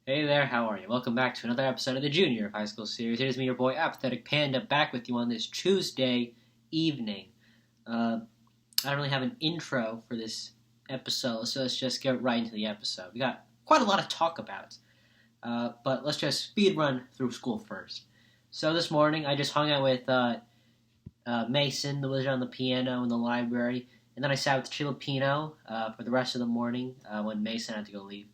Hey there, how are you? Welcome back to another episode of the Junior High School series. It is me, your boy, A-Pahthetic-Panduh, back with you on this Tuesday evening. I don't really have an intro for this episode, so let's just get right into the episode. We got quite a lot to talk about, but let's just speed run through school first. So this morning, I just hung out with Mason, the wizard on the piano in the library, and then I sat with Filipino for the rest of the morning when Mason had to go leave.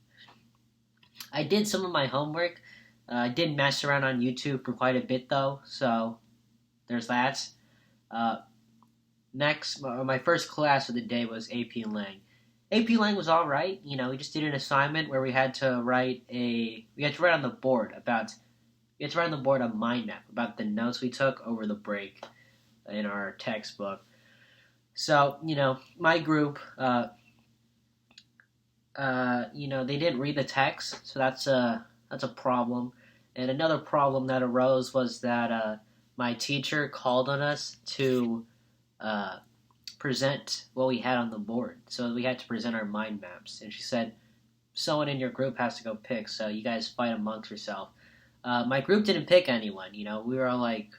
I did some of my homework. I did mess around on YouTube for quite a bit, though, so there's that. Next, my first class of the day was AP Lang. AP Lang was all right. You know, we just did an assignment where we had to write on the board a mind map about the notes we took over the break in our textbook. So, you know, my group, they didn't read the text, so that's a problem. And another problem that arose was that my teacher called on us to present what we had on the board. So we had to present our mind maps, and she said, "Someone in your group has to go pick, so you guys fight amongst yourself." My group didn't pick anyone. You know, we were all like,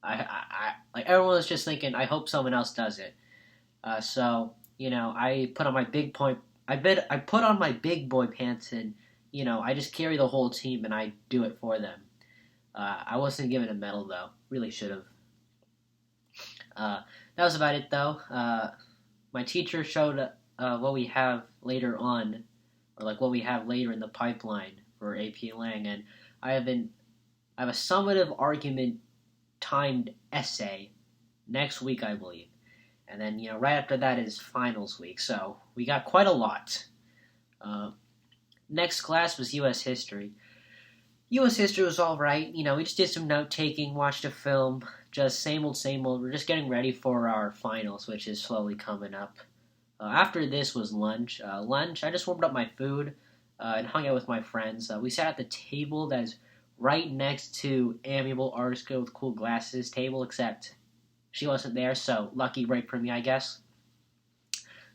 everyone was just thinking, "I hope someone else does it." So you know, I put on my big boy pants and, you know, I just carry the whole team and I do it for them. I wasn't given a medal, though. Really should have. That was about it, though. My teacher showed what we have later on, or like what we have later in the pipeline for AP Lang, and I have a summative argument timed essay next week, I believe. And then, you know, right after that is finals week, so we got quite a lot. Next class was U.S. History. U.S. History was all right. You know, we just did some note-taking, watched a film, just same old, same old. We're just getting ready for our finals, which is slowly coming up. After this was lunch. I just warmed up my food and hung out with my friends. We sat at the table that is right next to Amiable Artist Girl with Cool Glasses table, except she wasn't there, so lucky break for me, I guess.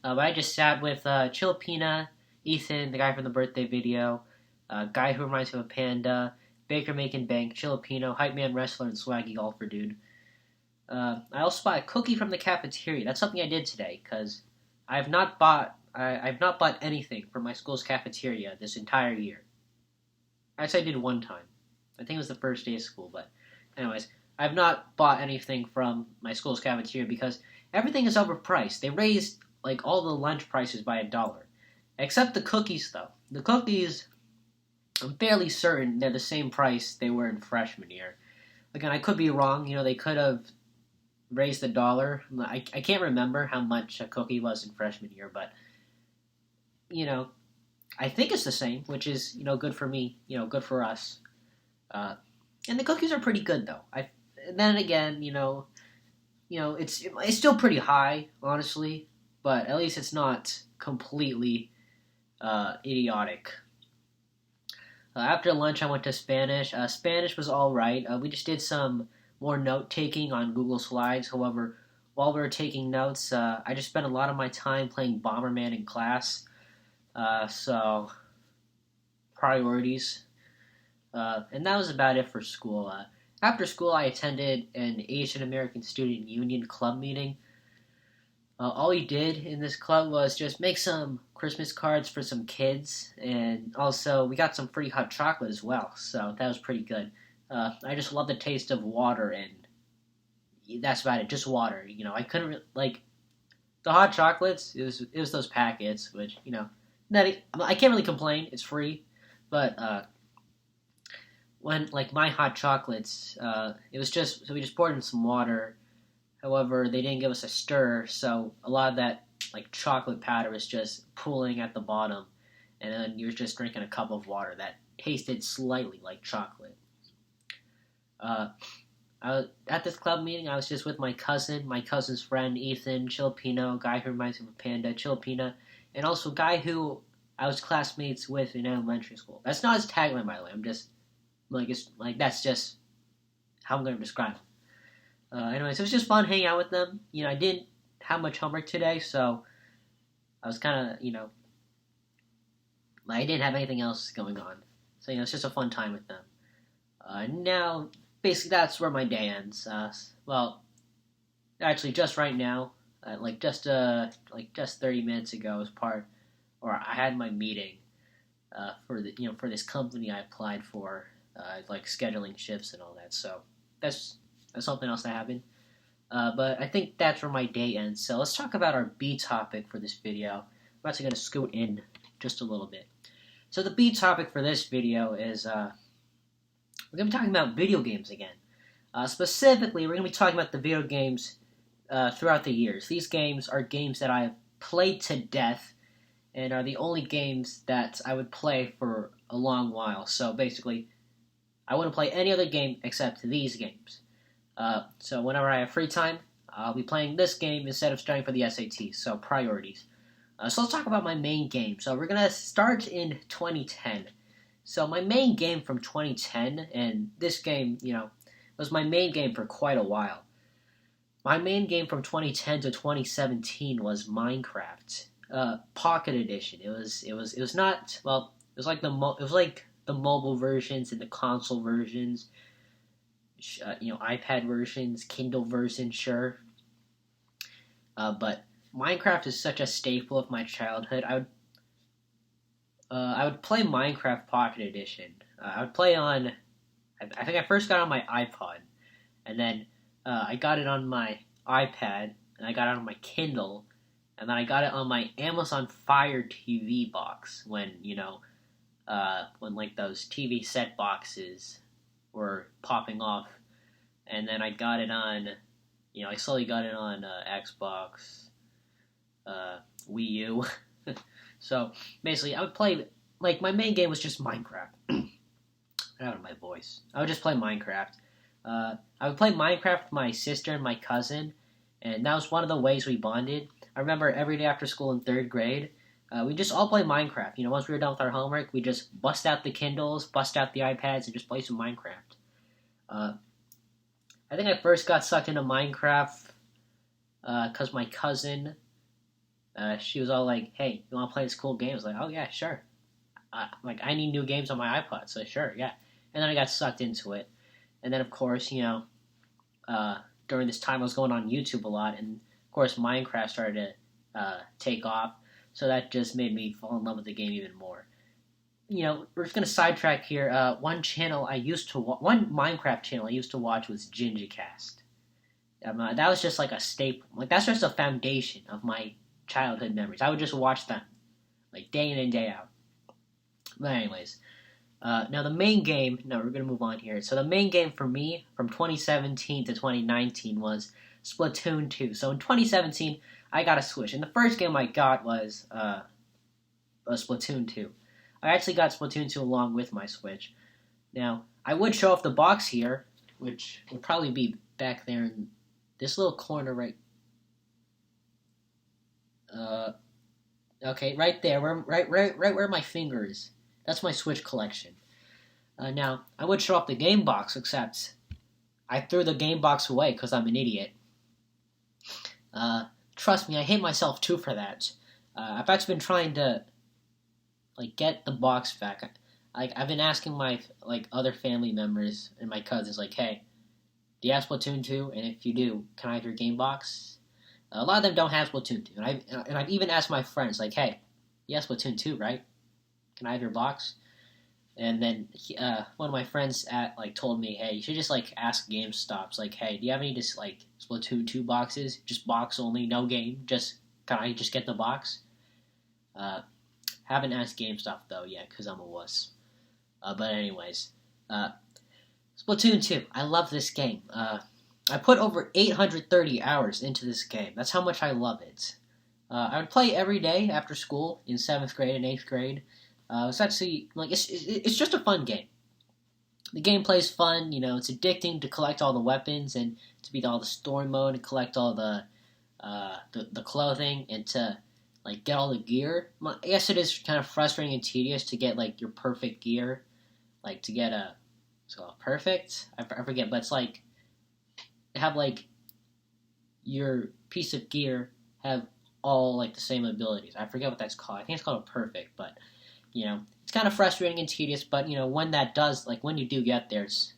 But I just sat with Chilpina, Ethan, the guy from the birthday video, guy who reminds me of a panda, Baker Macon Bank, Chilpino, Hype Man Wrestler, and Swaggy Golfer Dude. I also bought a cookie from the cafeteria. That's something I did today, because I've not bought anything from my school's cafeteria this entire year. Actually, I did one time. I think it was the first day of school, but anyways, I've not bought anything from my school's cafeteria because everything is overpriced. They raised like all the lunch prices by $1. Except the cookies, though. The cookies, I'm fairly certain they're the same price they were in freshman year. Again, I could be wrong. You know, they could have raised $1. I can't remember how much a cookie was in freshman year, but, you know, I think it's the same, which is, you know, good for me, you know, good for us. And the cookies are pretty good, though. Then again, you know, it's still pretty high, honestly, but at least it's not completely idiotic. After lunch, I went to Spanish. Spanish was all right. We just did some more note taking on Google Slides. However, while we were taking notes, I just spent a lot of my time playing Bomberman in class. So priorities. And that was about it for school. After school, I attended an Asian American Student Union club meeting. All we did in this club was just make some Christmas cards for some kids, and also we got some free hot chocolate as well, so that was pretty good. I just love the taste of water, and that's about it, just water. You know, I couldn't, like, the hot chocolates, it was those packets, which, you know, I can't really complain, it's free, but, when, like, my hot chocolates, it was just, so we just poured in some water. However, they didn't give us a stir, so a lot of that, like, chocolate powder was just pooling at the bottom, and then you were just drinking a cup of water that tasted slightly like chocolate. At this club meeting, I was just with my cousin's friend, Ethan, Chilpino, guy who reminds me of a panda, Chilpina, and also a guy who I was classmates with in elementary school. That's not his tagline, by the way. I'm just, that's just how I'm going to describe him. Anyways, it was just fun hanging out with them. You know, I didn't have much homework today, so I was kind of, you know, I didn't have anything else going on. So it's just a fun time with them. Now, basically, that's where my day ends. Well, actually, just right now, just 30 minutes ago, I had my meeting for this company I applied for, scheduling shifts and all that. So that's something else that happened. But I think that's where my day ends. So let's talk about our B topic for this video. I'm actually going to scoot in just a little bit. So the B topic for this video is we're going to be talking about video games again. Specifically, we're going to be talking about the video games throughout the years. These games are games that I have played to death and are the only games that I would play for a long while. So basically, I wouldn't play any other game except these games. So whenever I have free time, I'll be playing this game instead of studying for the SATs. So priorities. So let's talk about my main game. So we're going to start in 2010. So my main game from 2010, and this game, was my main game for quite a while. My main game from 2010 to 2017 was Minecraft, Pocket Edition. It was not, well, it was like the mobile versions and the console versions, iPad versions, Kindle versions, sure. But Minecraft is such a staple of my childhood. I would play Minecraft Pocket Edition. I would play on. I think I first got it on my iPod, and then I got it on my iPad, and I got it on my Kindle, and then I got it on my Amazon Fire TV box when those TV set boxes were popping off, and then I got it on. I slowly got it on Xbox. Wii U. So basically, I would play, my main game was just Minecraft. Get out of my voice. I would just play Minecraft. I would play Minecraft with my sister and my cousin, and that was one of the ways we bonded. I remember every day after school in 3rd grade, we just all play Minecraft. Once we were done with our homework, we just bust out the Kindles, bust out the iPads, and just play some Minecraft. I think I first got sucked into Minecraft because my cousin, she was all like, "Hey, you want to play this cool game?" I was like, "Oh yeah, sure." I need new games on my iPod, so sure, yeah. And then I got sucked into it. And then, of course, during this time I was going on YouTube a lot, and of course Minecraft started to take off, so that just made me fall in love with the game even more. We're just going to sidetrack here. One Minecraft channel I used to watch was GinjaCast. That was just like a staple. That's just a foundation of my childhood memories. I would just watch them, day in and day out. But anyways, now the main game, we're going to move on here. So the main game for me from 2017 to 2019 was Splatoon 2. So in 2017, I got a Switch, and the first game I got was Splatoon 2. I actually got Splatoon 2 along with my Switch. Now, I would show off the box here, which would probably be back there in this little corner right. Okay, right there, right where my finger is. That's my Switch collection. Now, I would show off the game box, except I threw the game box away because I'm an idiot. Trust me, I hate myself too for that. I've actually been trying to get the box back. I've been asking my other family members and my cousins, hey, do you have Splatoon 2? And if you do, can I have your game box? A lot of them don't have Splatoon 2, and I've even asked my friends, hey, you have Splatoon 2, right? Can I have your box? And then one of my friends told me, hey, you should just ask GameStops, hey, do you have any just Splatoon 2 boxes? Just box only, no game. Can I just get the box? Haven't asked GameStop though yet because I'm a wuss. But anyways, Splatoon 2. I love this game. I put over 830 hours into this game. That's how much I love it. I would play every day after school in 7th grade and 8th grade. It's actually it's just a fun game. The gameplay is fun. It's addicting to collect all the weapons and to beat all the story mode and collect all the clothing and to get all the gear. I guess it is kind of frustrating and tedious to get your perfect gear, to get perfect. I forget, but it's have your piece of gear have all the same abilities. I forget what that's called. I think it's called a perfect, but it's kind of frustrating and tedious, but when that does, like when you do get there, it's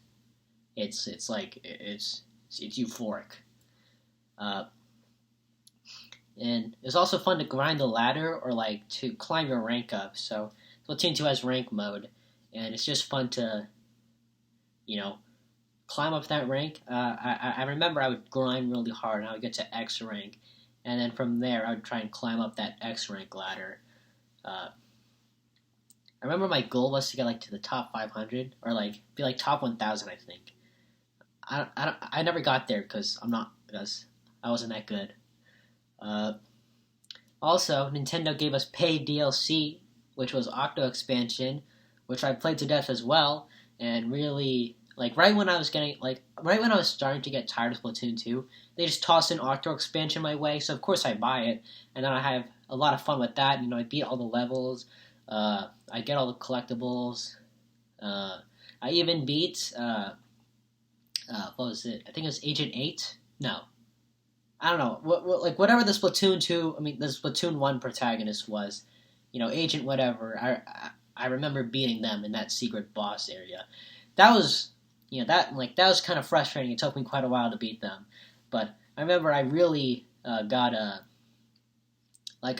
euphoric. And it's also fun to grind the ladder or like to climb your rank up. So Splatoon 2 has rank mode, and it's just fun to, climb up that rank. I remember I would grind really hard, and I would get to X rank, and then from there I would try and climb up that X rank ladder. I remember my goal was to get like to the top 500 or like be like top 1,000. I think. I never got there because I wasn't that good. Also, Nintendo gave us paid DLC, which was Octo Expansion, which I played to death as well, and really, right when I was starting to get tired of Splatoon 2, they just tossed an Octo Expansion my way, so of course I buy it, and then I have a lot of fun with that. I beat all the levels, I get all the collectibles, I even beat, what was it? I think it was Agent 8? No. I don't know. Whatever the Splatoon 2, the Splatoon 1 protagonist was, Agent whatever, I remember beating them in that secret boss area. That was, that was kind of frustrating. It took me quite a while to beat them. But I remember I really I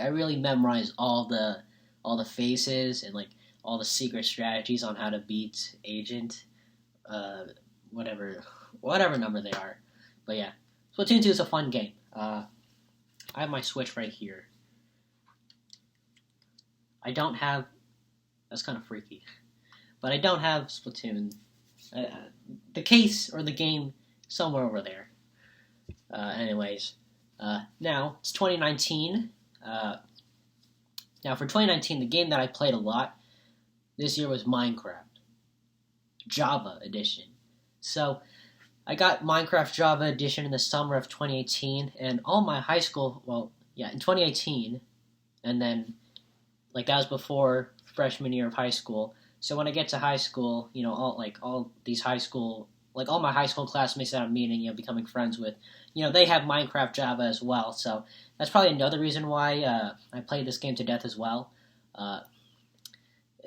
really memorized all the faces and, all the secret strategies on how to beat Agent, whatever number they are. But yeah. Splatoon 2 is a fun game. I have my Switch right here. That's kind of freaky, but I don't have Splatoon. The case or the game somewhere over there. Anyways, now it's 2019. Now for 2019, the game that I played a lot this year was Minecraft Java Edition. So I got Minecraft Java Edition in the summer of 2018, and all my high school, in 2018, and then, that was before freshman year of high school. So when I get to high school, all my high school classmates that I'm meeting, becoming friends with, they have Minecraft Java as well. So that's probably another reason why I played this game to death as well.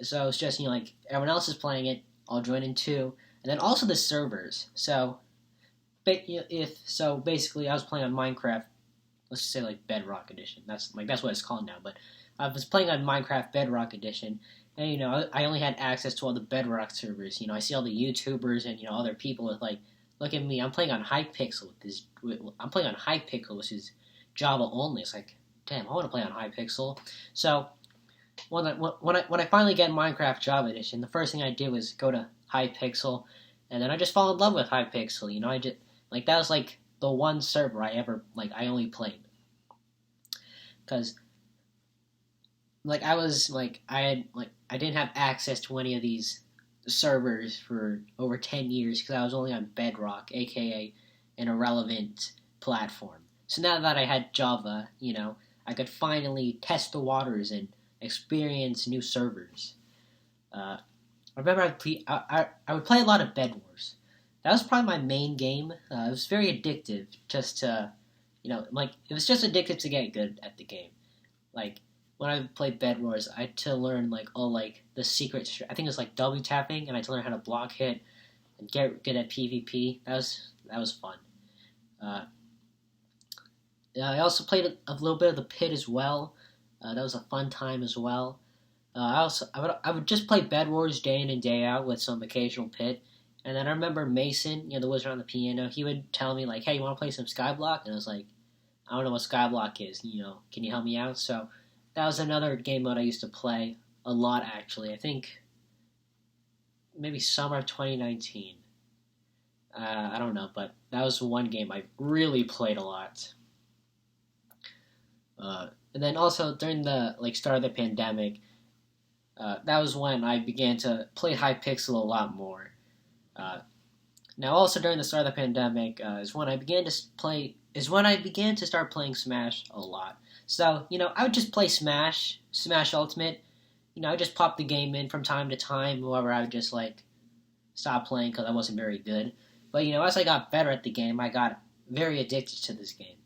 So it's just, everyone else is playing it, I'll join in too. And then also the servers. So basically, I was playing on Minecraft. Let's just say Bedrock Edition. That's what it's called now. But I was playing on Minecraft Bedrock Edition, and I only had access to all the Bedrock servers. I see all the YouTubers and other people with look at me. I'm playing on Hypixel I'm playing on Hypixel, which is Java only. It's damn, I want to play on Hypixel. So when I finally get Minecraft Java Edition, the first thing I did was go to Hypixel, and then I just fall in love with Hypixel. I just that was the one server I ever I only played, because I didn't have access to any of these servers for over 10 years because I was only on Bedrock, aka an irrelevant platform. So now that I had Java, I could finally test the waters and experience new servers. I remember I would play a lot of Bed Wars. That was probably my main game. It was very addictive, just to, it was just addictive to get good at the game. When I played Bed Wars, I had to learn, all, the secret, I think it was, W tapping, and I had to learn how to block hit and get good at PvP. That was fun. I also played a little bit of the Pit as well. That was a fun time as well. I would just play Bed Wars day in and day out with some occasional Pit. And then I remember Mason, the wizard on the piano, he would tell me, hey, you want to play some Skyblock? And I was like, I don't know what Skyblock is, can you help me out? So that was another game mode I used to play a lot, actually. I think maybe summer of 2019. I don't know, but that was one game I really played a lot. And then also during the start of the pandemic, that was when I began to play Hypixel a lot more. Now, also during the start of the pandemic is when I began to start playing Smash a lot. So I would just play Smash Ultimate. I would just pop the game in from time to time, or I would just stop playing because I wasn't very good. But as I got better at the game, I got very addicted to this game.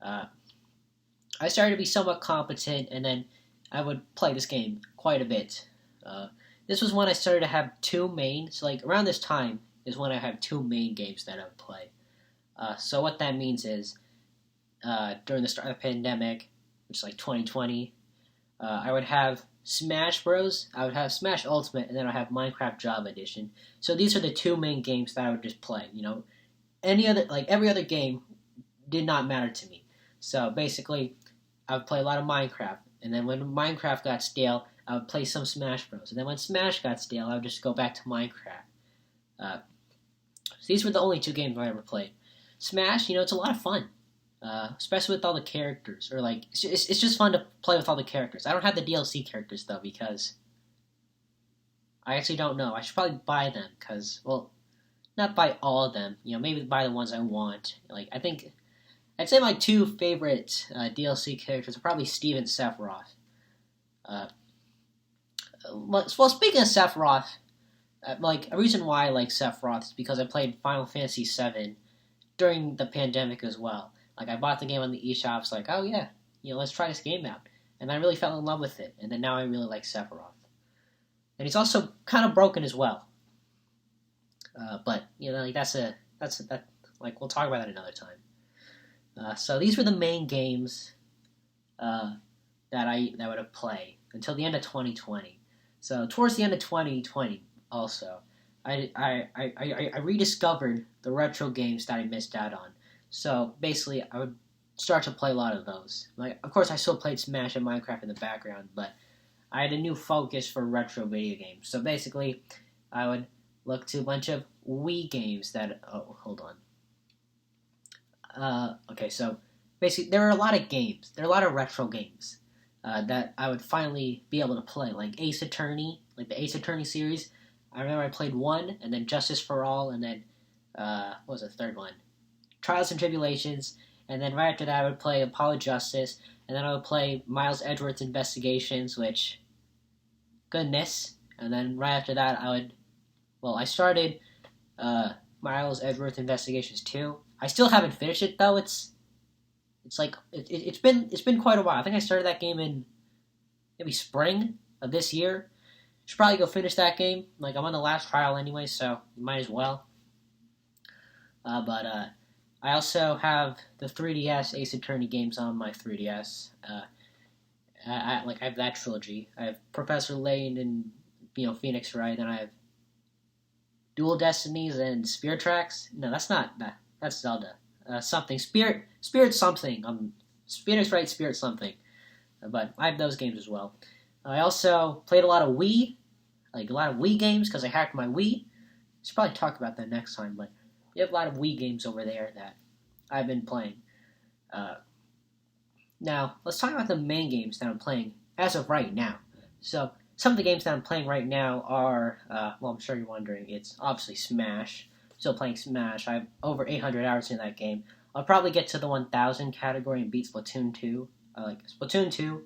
I started to be somewhat competent, and then I would play this game quite a bit. This was when I started to have two main. So like around this time is when I have two main games that I would play. So what that means is during the start of the pandemic, which is like 2020, I would have Smash Bros. I would have Smash Ultimate, and then I have Minecraft Java Edition. So these are the two main games that I would just play. Any other every other game did not matter to me. So basically, I would play a lot of Minecraft, and then when Minecraft got stale, I would play some Smash Bros. And then when Smash got stale, I would just go back to Minecraft. So these were the only two games I ever played. Smash, it's a lot of fun. Especially with all the characters, or it's just fun to play with all the characters. I don't have the DLC characters though because I actually don't know. I should probably buy them because, well, not buy all of them. Maybe buy the ones I want. I'd say my two favorite DLC characters are probably Steve and Sephiroth. Well, speaking of Sephiroth, a reason why I like Sephiroth is because I played Final Fantasy VII during the pandemic as well. I bought the game on the eShop. It's like, oh yeah, let's try this game out. And I really fell in love with it. And then now I really like Sephiroth. And he's also kind of broken as well. But we'll talk about that another time. So these were the main games that I would play until the end of 2020. So towards the end of 2020, also, I rediscovered the retro games that I missed out on. So basically, I would start to play a lot of those. Of course, I still played Smash and Minecraft in the background, but I had a new focus for retro video games. So basically, I would look to a bunch of Wii games that. Oh, hold on. Okay, so basically, there are a lot of games. There are a lot of retro games that I would finally be able to play, like Ace Attorney, like the Ace Attorney series. I remember I played 1, and then Justice for All, and then what was the third one? Trials and Tribulations, and then right after that I would play Apollo Justice, and then I would play Miles Edgeworth's Investigations, which, goodness, and then right after that I started Miles Edgeworth Investigations 2. I still haven't finished it though. It's been quite a while. I think I started that game in maybe spring of this year. Should probably go finish that game. I'm on the last trial anyway, so might as well. But I also have the 3DS Ace Attorney games on my 3DS. I have that trilogy. I have Professor Layton and Phoenix Wright, and I have Dual Destinies and Spirit Tracks. No, that's not that. That's Zelda. Something Spirit something. Phoenix Wright Spirit something. But I have those games as well. I also played a lot of Wii, a lot of Wii games because I hacked my Wii. Should probably talk about that next time, but we have a lot of Wii games over there that I've been playing. Now, let's talk about the main games that I'm playing as of right now. So, some of the games that I'm playing right now are, I'm sure you're wondering, it's obviously Smash. Still playing Smash. I have over 800 hours in that game. I'll probably get to the 1000 category and beat Splatoon 2. Splatoon 2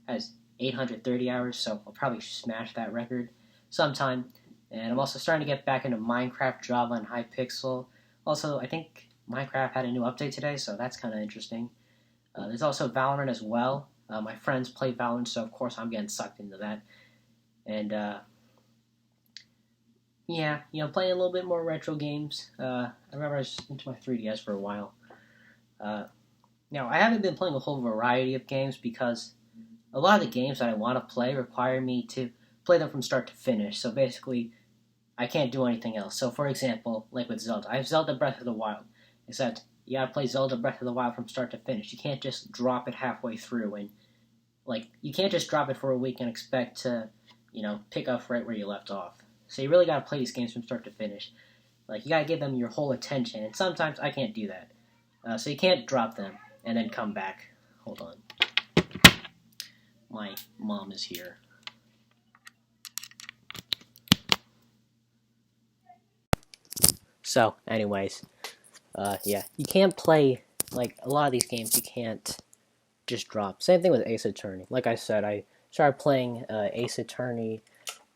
has 830 hours, so I'll probably smash that record sometime. And I'm also starting to get back into Minecraft, Java, and Hypixel. Also, I think Minecraft had a new update today, so that's kind of interesting. There's also Valorant as well. My friends play Valorant, so of course I'm getting sucked into that. And, playing a little bit more retro games. I remember I was into my 3DS for a while. Now, I haven't been playing a whole variety of games because a lot of the games that I want to play require me to play them from start to finish. So basically, I can't do anything else. So for example, like with Zelda, I have Zelda Breath of the Wild. Except, you gotta play Zelda Breath of the Wild from start to finish. You can't just drop it halfway through and, you can't just drop it for a week and expect to, pick up right where you left off. So you really gotta play these games from start to finish. You gotta give them your whole attention, and sometimes I can't do that. So you can't drop them and then come back. Hold on. My mom is here. So, anyways, you can't play, a lot of these games you can't just drop. Same thing with Ace Attorney. Like I said, I started playing Ace Attorney,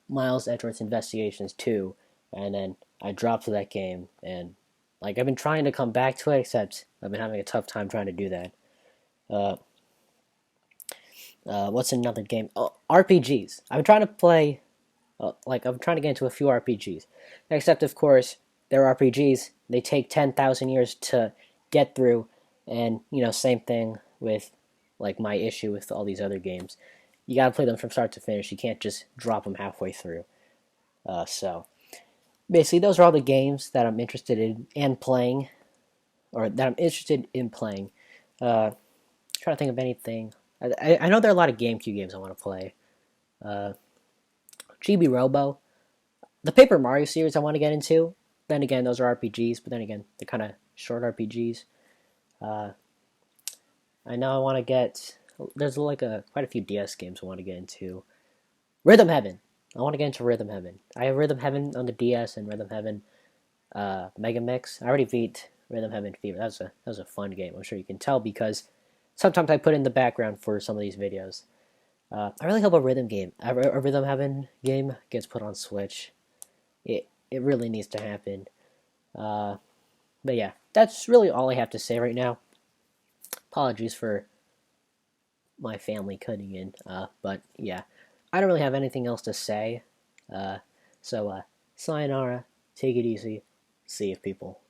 Miles Edgeworth's Investigations 2, and then I dropped that game, and, I've been trying to come back to it, except I've been having a tough time trying to do that. What's another game? Oh, RPGs. I've been trying to play Like, I'm trying to get into a few RPGs. Except, of course, they're RPGs. They take 10,000 years to get through. And, same thing with, like, my issue with all these other games. You gotta play them from start to finish. You can't just drop them halfway through. So, basically, those are all the games that I'm interested in and playing, or that I'm interested in playing. Trying to think of anything. I know there are a lot of GameCube games I want to play. Uh, GB Robo, the Paper Mario series I want to get into. Then again, those are RPGs, but then again, they're kind of short RPGs. Uh, I know I want to get. There's like quite a few DS games I want to get into. Rhythm Heaven. I want to get into Rhythm Heaven. I have Rhythm Heaven on the DS and Rhythm Heaven Mega Mix. I already beat Rhythm Heaven Fever. That was a fun game. I'm sure you can tell because sometimes I put it in the background for some of these videos. I really hope a Rhythm Heaven game gets put on Switch. It really needs to happen. But yeah, that's really all I have to say right now. Apologies for my family cutting in. But yeah, I don't really have anything else to say. So sayonara, take it easy, see you people.